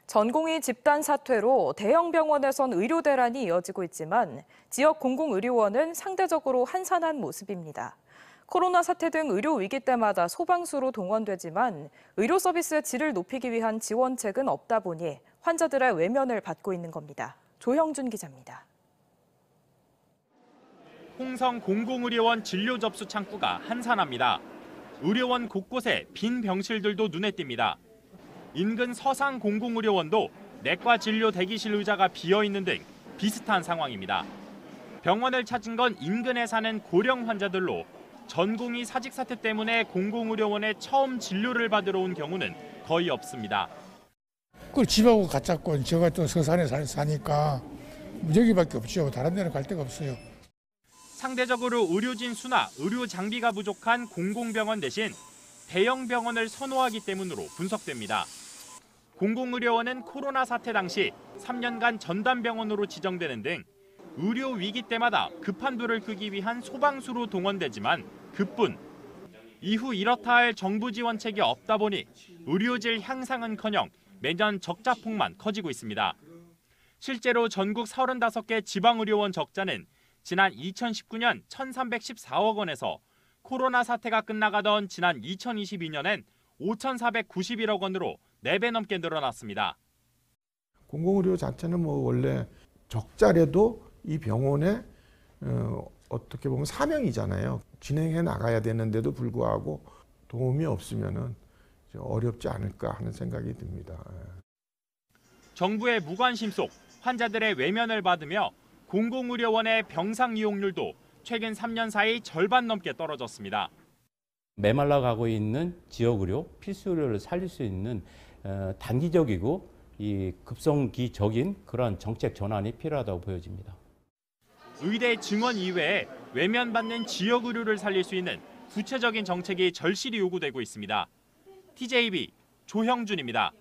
전공의 집단 사퇴로 대형 병원에선 의료 대란이 이어지고 있지만 지역 공공의료원은 상대적으로 한산한 모습입니다. 코로나 사태 등 의료 위기 때마다 소방수로 동원되지만 의료 서비스의 질을 높이기 위한 지원책은 없다 보니 환자들의 외면을 받고 있는 겁니다. 조형준 기자입니다. 홍성 공공의료원 진료 접수 창구가 한산합니다. 의료원 곳곳에 빈 병실들도 눈에 띕니다. 인근 서상 공공의료원도 내과 진료 대기실 의자가 비어있는 등 비슷한 상황입니다. 병원을 찾은 건 인근에 사는 고령 환자들로 전공의 사직 사태 때문에 공공의료원에 처음 진료를 받으러 온 경우는 거의 없습니다. 그 집하고 같았고 제가 또 서산에 사니까 여기밖에 없죠. 다른 데는 갈 데가 없어요. 상대적으로 의료진 수나 의료 장비가 부족한 공공병원 대신 대형 병원을 선호하기 때문으로 분석됩니다. 공공의료원은 코로나 사태 당시 3년간 전담병원으로 지정되는 등 의료 위기 때마다 급한 불을 끄기 위한 소방수로 동원되지만 그뿐. 이후 이렇다 할 정부 지원책이 없다 보니 의료질 향상은커녕 매년 적자폭만 커지고 있습니다. 실제로 전국 35개 지방의료원 적자는 지난 2019년 1,314억 원에서 코로나 사태가 끝나가던 지난 2022년엔 5,491억 원으로 4배 넘게 늘어났습니다. 공공의료 자체는 원래 적자래도 이 병원의 어떻게 보면 사명이잖아요. 진행해 나가야 되는데도 불구하고 도움이 없으면은 어렵지 않을까 하는 생각이 듭니다. 정부의 무관심 속 환자들의 외면을 받으며 공공의료원의 병상 이용률도 최근 3년 사이 절반 넘게 떨어졌습니다. 메말라가고 있는 지역의료, 필수의료를 살릴 수 있는 단기적이고 급성기적인 그런 정책 전환이 필요하다고 보여집니다. 의대 증원 이외에 외면받는 지역의료를 살릴 수 있는 구체적인 정책이 절실히 요구되고 있습니다. TJB 조형준입니다.